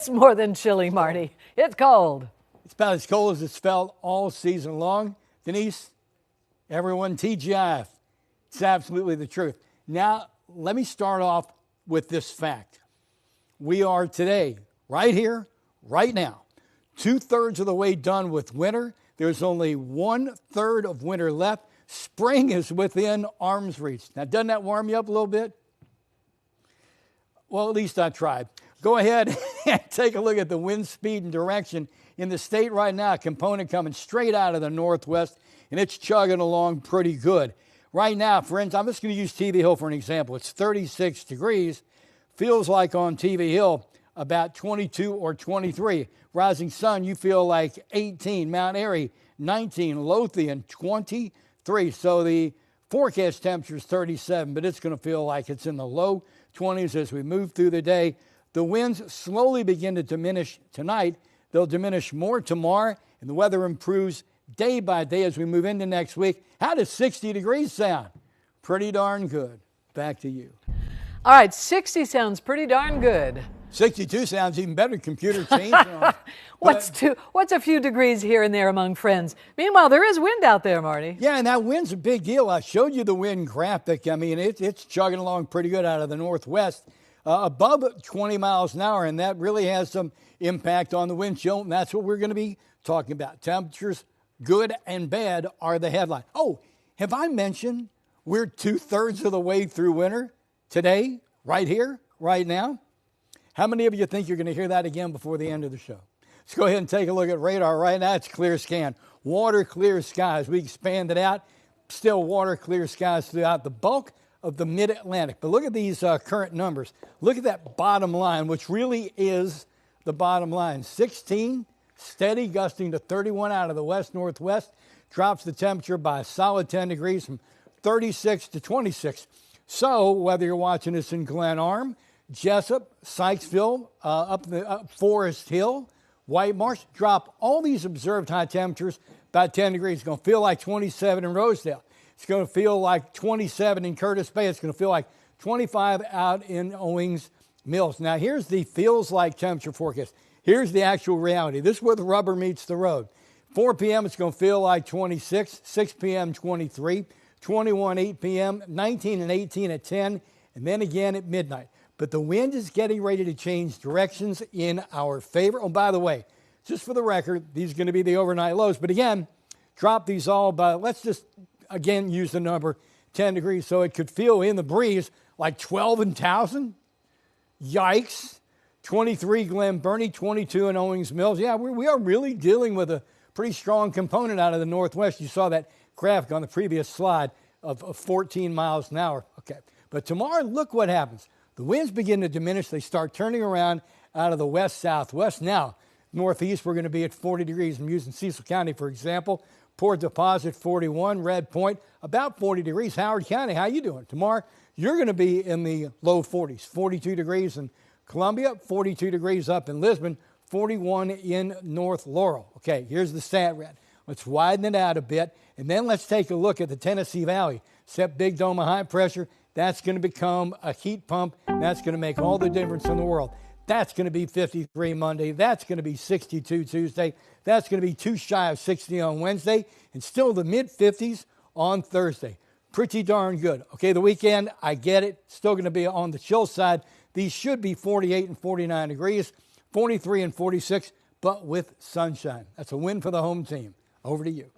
It's more than chilly, Marty. It's cold. It's about as cold as it's felt all season long. Denise, everyone, TGIF, it's absolutely the truth. Now, let me start off with this fact. We are today, right here, right now, 2/3 of the way done with winter. There's only 1/3 of winter left. Spring is within arm's reach. Now, doesn't that warm you up a little bit? Well, at least I tried. Go ahead and take a look at the wind speed and direction in the state right now. A component coming straight out of the northwest, and it's chugging along pretty good. Right now, friends, I'm just going to use TV Hill for an example. It's 36 degrees. Feels like on TV Hill about 22 or 23. Rising Sun, you feel like 18. Mount Airy, 19. Lothian, 23. So the forecast temperature is 37, but it's going to feel like it's in the low 20s as we move through the day. The winds slowly begin to diminish tonight. They'll diminish more tomorrow, and the weather improves day by day as we move into next week. How does 60 degrees sound? Pretty darn good. Back to you. All right, 60 sounds pretty darn good. 62 sounds even better. Computer changed. What's a few degrees here and there among friends? Meanwhile, there is wind out there, Marty. Yeah, and that wind's a big deal. I showed you the wind graphic. I mean, it's chugging along pretty good out of the northwest, above 20 miles an hour, and that really has some impact on the wind chill, and that's what we're going to be talking about. Temperatures, good and bad, are the headline. Oh, have I mentioned we're 2/3 of the way through winter today, right here, right now? How many of you think you're going to hear that again before the end of the show? Let's go ahead and take a look at radar right now. It's clear scan. Water, clear skies. We expand it out. Still water, clear skies throughout the bulk of the mid-Atlantic. But look at these current numbers. Look at that bottom line, which really is the bottom line. 16, steady, gusting to 31 out of the west-northwest. Drops the temperature by a solid 10 degrees from 36 to 26. So whether you're watching this in Glen Arm, Jessup, Sykesville, up Forest Hill, White Marsh, drop all these observed high temperatures about 10 degrees. It's going to feel like 27 in Rosedale. It's going to feel like 27 in Curtis Bay. It's going to feel like 25 out in Owings Mills. Now, here's the feels like temperature forecast. Here's the actual reality. This is where the rubber meets the road. 4 p.m., it's going to feel like 26, 6 p.m., 23, 21, 8 p.m., 19 and 18 at 10, and then again at midnight. But the wind is getting ready to change directions in our favor. Oh, by the way, just for the record, these are going to be the overnight lows. But again, drop these all by, let's just, again, use the number 10 degrees. So it could feel in the breeze like 12 in Towson. Yikes. 23 Glen Burnie, 22 in Owings Mills. Yeah, we are really dealing with a pretty strong component out of the northwest. You saw that graphic on the previous slide of 14 miles an hour. Okay, but tomorrow, look what happens. The winds begin to diminish. They start turning around out of the west-southwest. Now, northeast, we're going to be at 40 degrees. I'm using Cecil County, for example. Port Deposit, 41. Red Point, about 40 degrees. Howard County, how you doing? Tomorrow, you're going to be in the low 40s. 42 degrees in Columbia, 42 degrees up in Lisbon, 41 in North Laurel. Okay, here's the stat red. Let's widen it out a bit, and then let's take a look at the Tennessee Valley. Set big dome of high pressure. That's going to become a heat pump. That's going to make all the difference in the world. That's going to be 53 Monday. That's going to be 62 Tuesday. That's going to be too shy of 60 on Wednesday, and still the mid-50s on Thursday. Pretty darn good. Okay, the weekend, I get it. Still going to be on the chill side. These should be 48 and 49 degrees, 43 and 46, but with sunshine. That's a win for the home team. Over to you.